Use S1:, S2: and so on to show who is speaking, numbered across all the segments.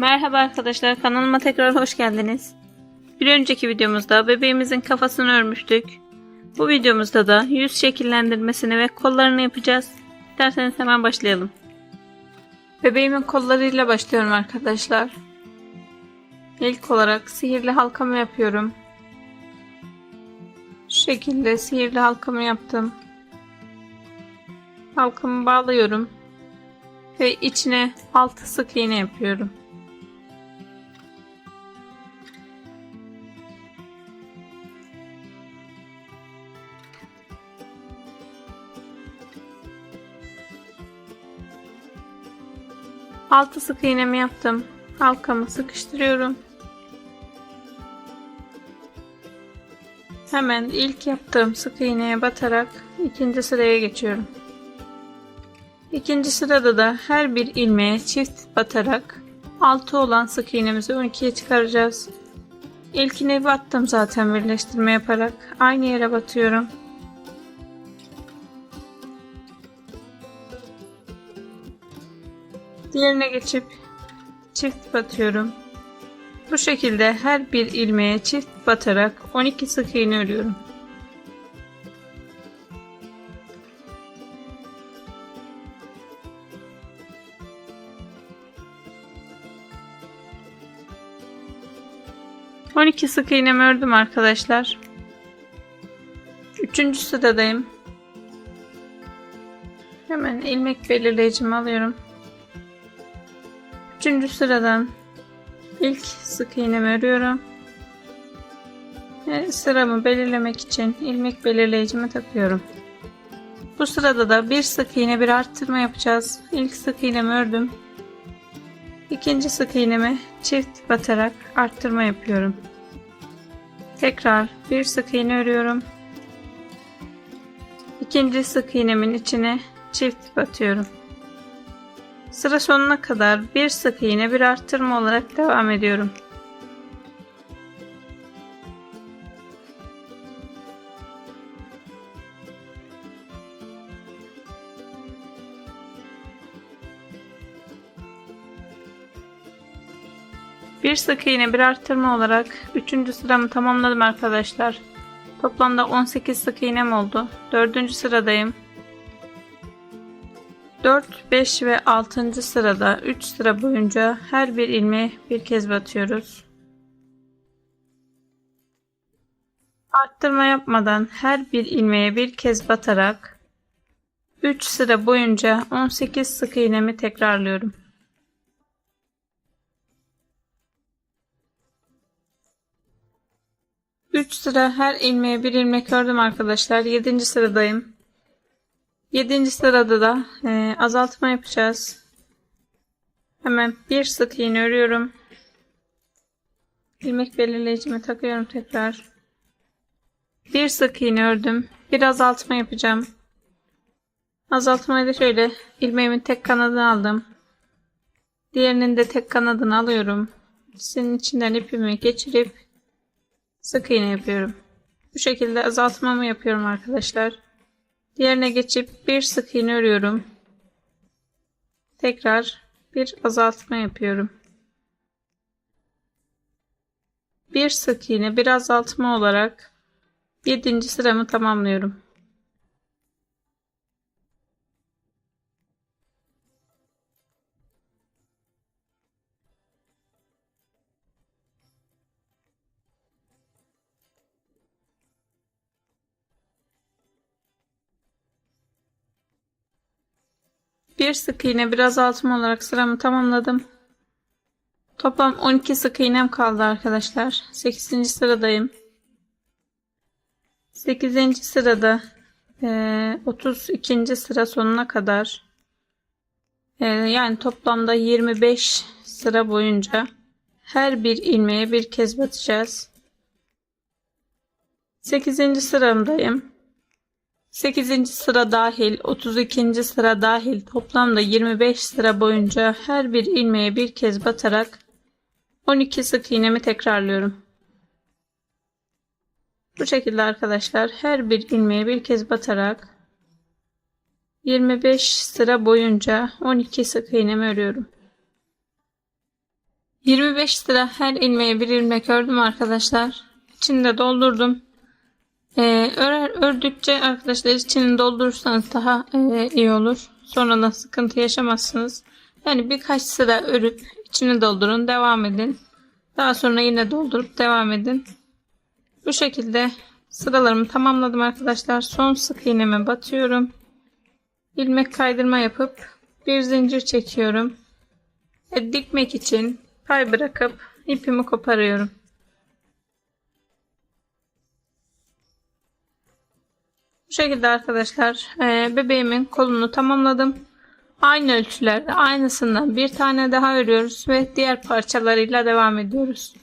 S1: Merhaba arkadaşlar, kanalıma tekrar hoş geldiniz. Bir önceki videomuzda bebeğimizin kafasını örmüştük. Bu videomuzda da yüz şekillendirmesini ve kollarını yapacağız. İsterseniz hemen başlayalım. Bebeğimin kollarıyla başlıyorum arkadaşlar. İlk olarak sihirli halkamı yapıyorum. Şu şekilde sihirli halkamı yaptım. Halkamı bağlıyorum ve içine 6 sık iğne yapıyorum. Altı sık iğnemi yaptım. Halkamı sıkıştırıyorum. Hemen ilk yaptığım sık iğneye batarak ikinci sıraya geçiyorum. İkinci sırada da her bir ilmeğe çift batarak 6 olan sık iğnemizi 12'ye çıkaracağız. İlkine battım zaten birleştirme yaparak. Aynı yere batıyorum. Diğerine geçip çift batıyorum. Bu şekilde her bir ilmeğe çift batarak 12 sık iğne örüyorum. ...12 sık iğnemi ördüm arkadaşlar. 3. sıradayım. Hemen ilmek belirleyicimi alıyorum. 3. sıradan ilk sık iğnemi örüyorum. Sıramı belirlemek için ilmek belirleyicimi takıyorum. Bu sırada da bir sık iğne bir arttırma yapacağız. İlk sık iğnemi ördüm. İkinci sık iğnemi çift batarak arttırma yapıyorum. Tekrar bir sık iğne örüyorum. İkinci sık iğnemin içine çift batıyorum. Sıra sonuna kadar bir sık iğne bir arttırma olarak devam ediyorum. Bir sık iğne bir arttırma olarak 3. sıramı tamamladım arkadaşlar. Toplamda 18 sık iğnem oldu. 4. sıradayım. 4, 5 ve 6. sırada 3 sıra boyunca her bir ilmeğe bir kez batıyoruz. Arttırma yapmadan her bir ilmeğe bir kez batarak 3 sıra boyunca 18 sık iğnemi tekrarlıyorum. Üç sıra her ilmeğe bir ilmek ördüm arkadaşlar. 7. sıradayım. 7. sırada da azaltma yapacağız. Hemen bir sık iğne örüyorum. İlmek belirleyicimi takıyorum tekrar. Bir sık iğne ördüm. Bir azaltma yapacağım. Azaltmayı da şöyle ilmeğimin tek kanadını aldım. Diğerinin de tek kanadını alıyorum. İkisinin içinden ipimi geçirip sık iğne yapıyorum. Bu şekilde azaltmamı yapıyorum arkadaşlar. Diğerine geçip bir sık iğne örüyorum. Tekrar bir azaltma yapıyorum. Bir sık iğne bir azaltma olarak 7. sıramı tamamlıyorum. Bir sık iğne bir azaltma olarak sıramı tamamladım. Toplam 12 sık iğnem kaldı arkadaşlar. 8. sıradayım. 8. sırada 32. sıra sonuna kadar yani toplamda 25 sıra boyunca her bir ilmeğe bir kez batacağız. 8. sıramdayım. 8. sıra dahil 32. sıra dahil toplamda 25 sıra boyunca her bir ilmeğe bir kez batarak 12 sık iğnemi tekrarlıyorum. Bu şekilde arkadaşlar her bir ilmeğe bir kez batarak 25 sıra boyunca 12 sık iğnemi örüyorum. 25 sıra her ilmeğe bir ilmek ördüm arkadaşlar. İçini de doldurdum. Ördükçe arkadaşlar içini doldurursanız daha iyi olur. Sonradan sıkıntı yaşamazsınız. Yani birkaç sıra örüp içini doldurun, devam edin. Daha sonra yine doldurup devam edin. Bu şekilde sıralarımı tamamladım arkadaşlar. Son sık iğneme batıyorum. İlmek kaydırma yapıp bir zincir çekiyorum. Dikmek için pay bırakıp ipimi koparıyorum. Bu şekilde arkadaşlar bebeğimin kolunu tamamladım. Aynı ölçülerde aynısından bir tane daha örüyoruz ve diğer parçalarıyla devam ediyoruz.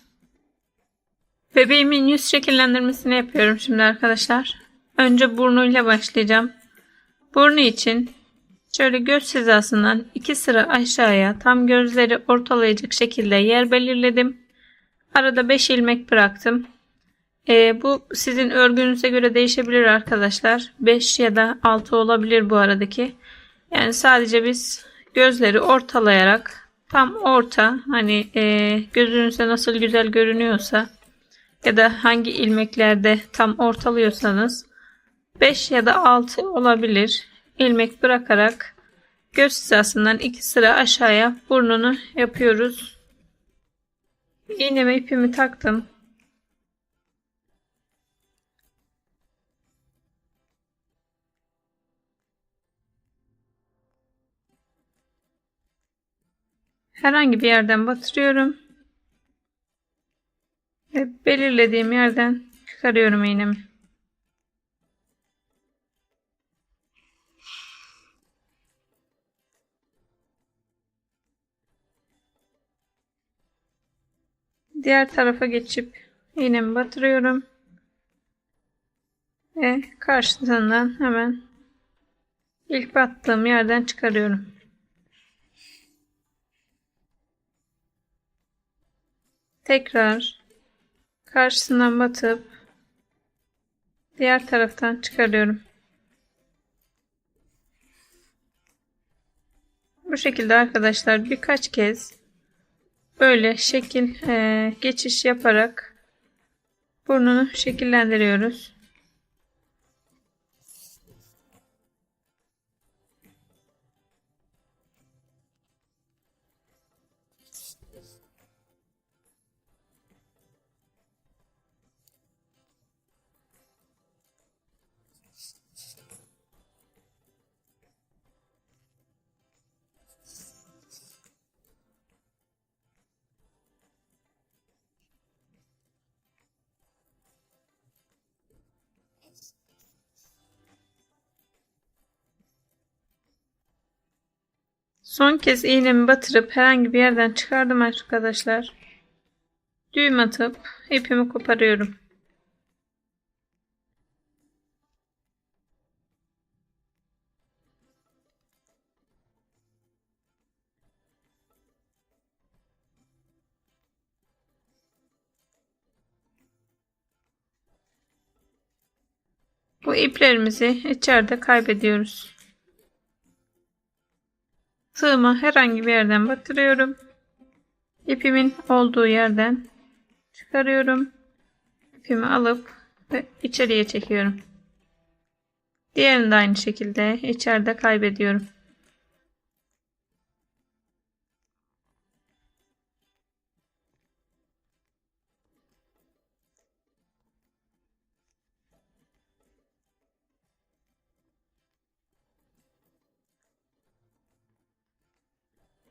S1: Bebeğimin yüz şekillendirmesini yapıyorum şimdi arkadaşlar. Önce burnuyla başlayacağım. Burnu için şöyle göz hizasından 2 sıra aşağıya tam gözleri ortalayacak şekilde yer belirledim. Arada 5 ilmek bıraktım. Bu sizin örgünüze göre değişebilir arkadaşlar. 5 ya da 6 olabilir bu aradaki. Yani sadece biz gözleri ortalayarak tam orta, hani gözünüze nasıl güzel görünüyorsa ya da hangi ilmeklerde tam ortalıyorsanız 5 ya da 6 olabilir. İlmek bırakarak göz hizasından 2 sıra aşağıya burnunu yapıyoruz. İğneme ipimi taktım. Herhangi bir yerden batırıyorum. Ve belirlediğim yerden çıkarıyorum iğnemi. Diğer tarafa geçip iğnemi batırıyorum. Ve karşısından hemen ilk battığım yerden çıkarıyorum. Tekrar karşısından batıp diğer taraftan çıkarıyorum. Bu şekilde arkadaşlar birkaç kez böyle şekil geçiş yaparak burnunu şekillendiriyoruz. Son kez iğnemi batırıp herhangi bir yerden çıkardım arkadaşlar. Düğüm atıp ipimi koparıyorum. Bu iplerimizi içeride kaybediyoruz. Tığımı herhangi bir yerden batırıyorum. İpimin olduğu yerden çıkarıyorum. İpimi alıp ve içeriye çekiyorum. Diğerini de aynı şekilde içeride kaybediyorum.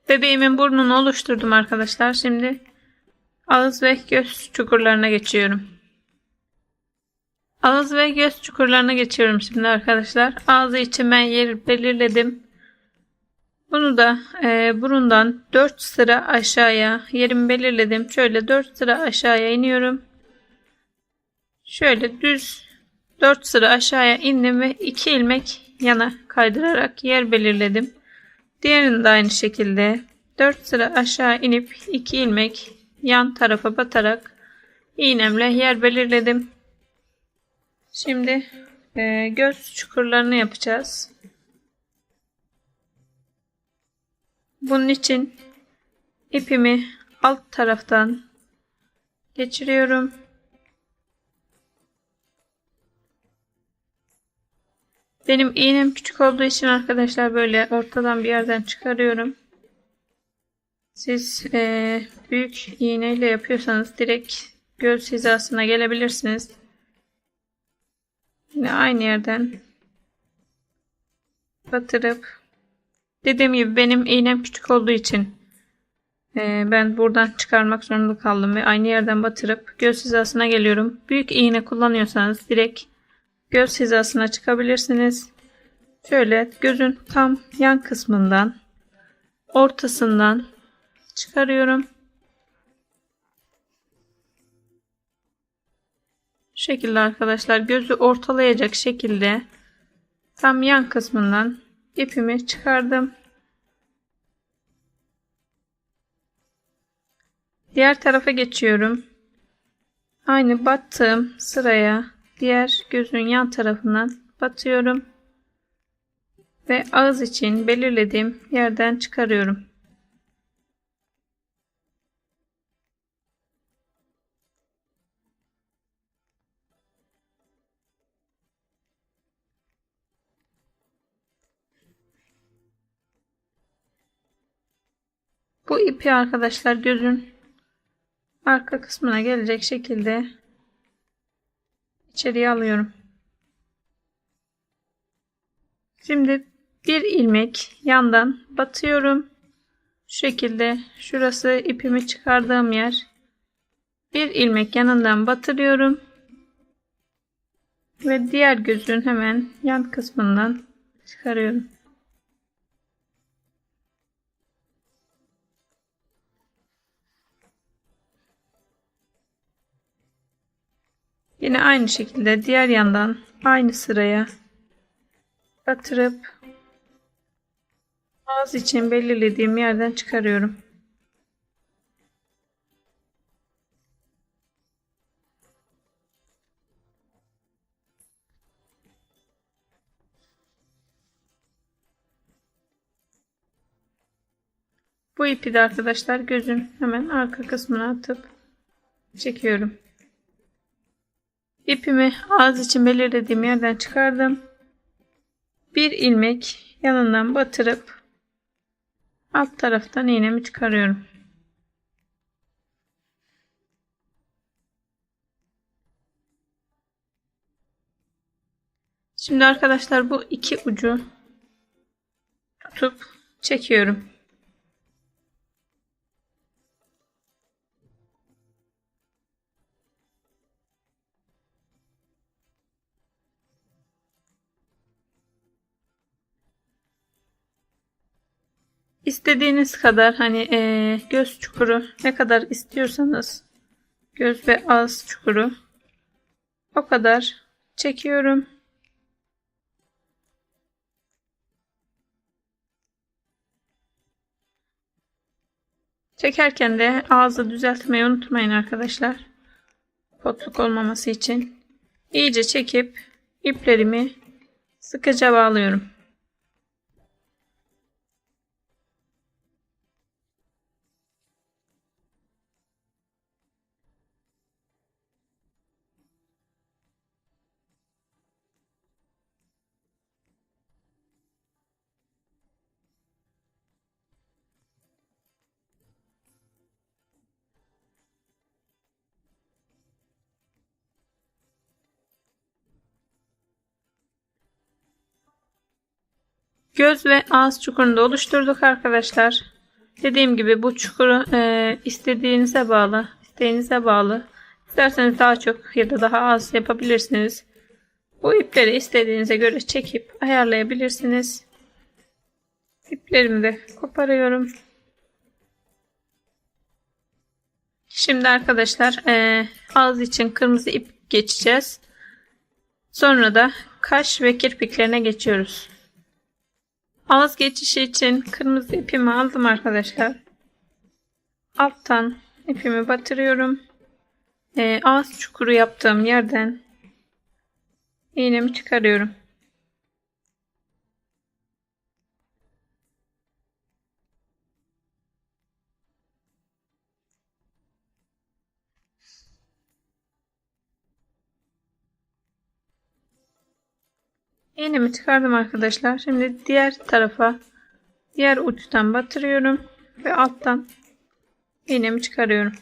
S1: Bebeğimin burnunu oluşturdum arkadaşlar. Şimdi ağız ve göz çukurlarına geçiyorum. Ağız ve göz çukurlarına geçiyorum şimdi arkadaşlar. Ağzı için ben yer belirledim. Bunu da burundan 4 sıra aşağıya yerimi belirledim. Şöyle 4 sıra aşağıya iniyorum. Şöyle düz 4 sıra aşağıya indim ve 2 ilmek yana kaydırarak yer belirledim. Diğerini de aynı şekilde 4 sıra aşağı inip 2 ilmek yan tarafa batarak iğnemle yer belirledim. Şimdi göz çukurlarını yapacağız. Bunun için ipimi alt taraftan geçiriyorum. Benim iğnem küçük olduğu için arkadaşlar böyle ortadan bir yerden çıkarıyorum. Siz büyük iğneyle yapıyorsanız direkt göz hizasına gelebilirsiniz. Yine aynı yerden batırıp, dediğim gibi benim iğnem küçük olduğu için ben buradan çıkarmak zorunda kaldım ve aynı yerden batırıp göz hizasına geliyorum. Büyük iğne kullanıyorsanız direkt göz hizasına çıkabilirsiniz. Şöyle gözün tam yan kısmından, ortasından çıkarıyorum. Şu şekilde arkadaşlar, gözü ortalayacak şekilde tam yan kısmından ipimi çıkardım. Diğer tarafa geçiyorum. Aynı battığım sıraya diğer gözün yan tarafından batıyorum. Ve ağız için belirlediğim yerden çıkarıyorum. Bu ipi arkadaşlar gözün arka kısmına gelecek şekilde içeriye alıyorum. Şimdi bir ilmek yandan batıyorum. Şu şekilde şurası ipimi çıkardığım yer. Bir ilmek yanından batırıyorum. Ve diğer gözün hemen yan kısmından çıkarıyorum. Yine aynı şekilde diğer yandan aynı sıraya batırıp ağız için belirlediğim yerden çıkarıyorum. Bu ipi de arkadaşlar gözün hemen arka kısmına atıp çekiyorum. İpimi ağız için belirlediğim yerden çıkardım. Bir ilmek yanından batırıp alt taraftan iğnemi çıkarıyorum. Şimdi arkadaşlar bu iki ucu tutup çekiyorum. İstediğiniz kadar hani göz çukuru ne kadar istiyorsanız, göz ve ağız çukuru o kadar çekiyorum. Çekerken de ağzı düzeltmeyi unutmayın arkadaşlar. Potluk olmaması için. İyice çekip iplerimi sıkıca bağlıyorum. Göz ve ağız çukurunu da oluşturduk arkadaşlar. Dediğim gibi bu çukuru istediğinize bağlı, isteğinize bağlı. İsterseniz daha çok ya da daha az yapabilirsiniz. Bu ipleri istediğinize göre çekip ayarlayabilirsiniz. İplerimi de koparıyorum. Şimdi arkadaşlar ağız için kırmızı ip geçeceğiz. Sonra da kaş ve kirpiklerine geçiyoruz. Ağız geçişi için kırmızı ipimi aldım arkadaşlar. Alttan ipimi batırıyorum. Ağız çukuru yaptığım yerden iğnemi çıkarıyorum. İğnemi çıkardım arkadaşlar. Şimdi diğer tarafa, diğer uçtan batırıyorum ve alttan iğnemi çıkarıyorum.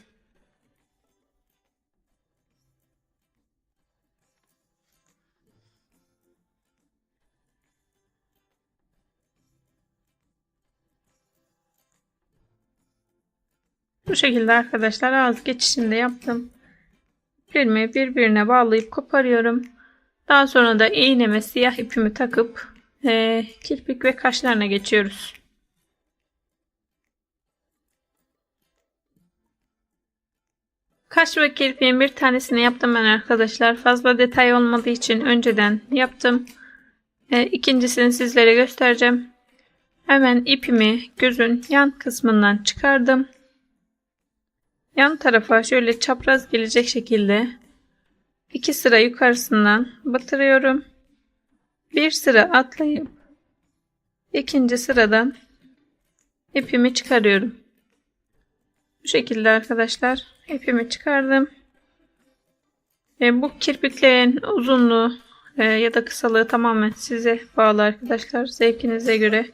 S1: Bu şekilde arkadaşlar ağız geçişinde yaptım. İlmeği birbirine bağlayıp koparıyorum. Daha sonra da iğneme siyah ipimi takıp kirpik ve kaşlarına geçiyoruz. Kaş ve kirpiğin bir tanesini yaptım ben arkadaşlar. Fazla detay olmadığı için önceden yaptım. İkincisini sizlere göstereceğim. Hemen ipimi gözün yan kısmından çıkardım. Yan tarafa şöyle çapraz gelecek şekilde 2 sıra yukarısından batırıyorum. Bir sıra atlayıp ikinci sıradan ipimi çıkarıyorum. Bu şekilde arkadaşlar ipimi çıkardım. Bu kirpiklerin uzunluğu ya da kısalığı tamamen size bağlı arkadaşlar. Zevkinize göre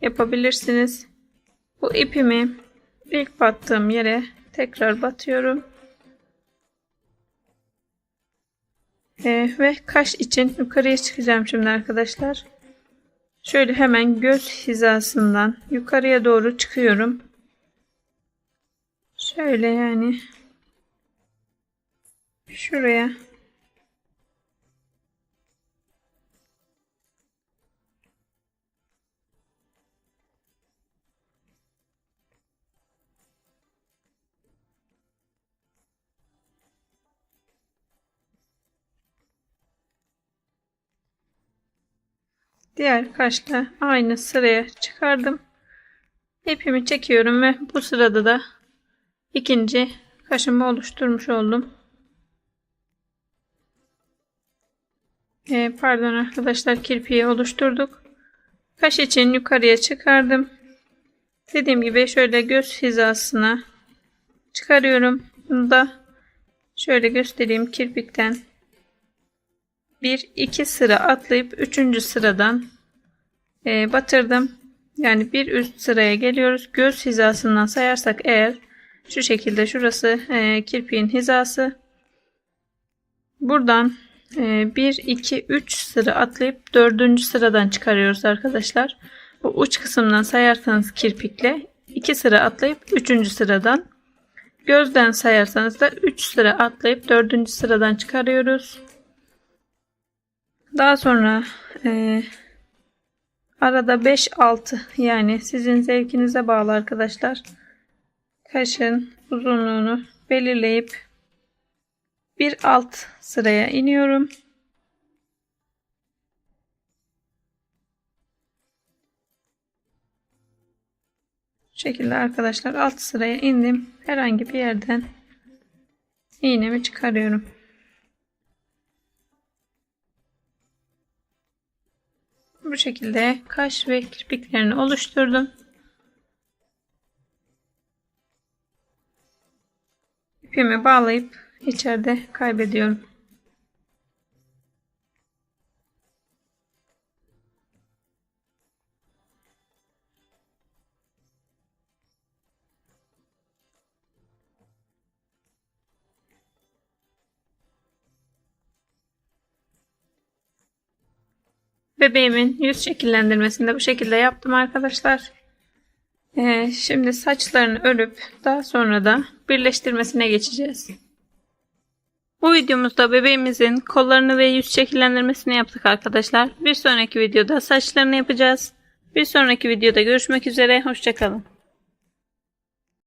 S1: yapabilirsiniz. Bu ipimi ilk battığım yere tekrar batıyorum. Ve kaş için yukarıya çıkacağım şimdi arkadaşlar. Şöyle hemen göz hizasından yukarıya doğru çıkıyorum. Şöyle yani şuraya diğer kaşla aynı sıraya çıkardım. İpimi çekiyorum ve bu sırada da ikinci kaşımı oluşturmuş oldum. Pardon arkadaşlar, kirpiği oluşturduk. Kaş için yukarıya çıkardım. Dediğim gibi şöyle göz hizasına çıkarıyorum. Bunu da şöyle göstereyim, kirpikten 1-2 sıra atlayıp 3. sıradan batırdım. Yani bir üst sıraya geliyoruz. Göz hizasından sayarsak eğer şu şekilde, şurası kirpiğin hizası. Buradan 1-2-3 sıra atlayıp 4. sıradan çıkarıyoruz arkadaşlar. Bu uç kısımdan sayarsanız kirpikle 2 sıra atlayıp 3. sıradan, gözden sayarsanız da 3 sıra atlayıp 4. sıradan çıkarıyoruz. Daha sonra arada 5-6, yani sizin zevkinize bağlı arkadaşlar, kaşın uzunluğunu belirleyip bir alt sıraya iniyorum. Bu şekilde arkadaşlar alt sıraya indim. Herhangi bir yerden iğnemi çıkarıyorum. Bu şekilde kaş ve kirpiklerini oluşturdum. İpimi bağlayıp içeride kaybediyorum. Bebeğimin yüz şekillendirmesini de bu şekilde yaptım arkadaşlar. Şimdi saçlarını örüp daha sonra da birleştirmesine geçeceğiz. Bu videomuzda bebeğimizin kollarını ve yüz şekillendirmesini yaptık arkadaşlar. Bir sonraki videoda saçlarını yapacağız. Bir sonraki videoda görüşmek üzere. Hoşça kalın.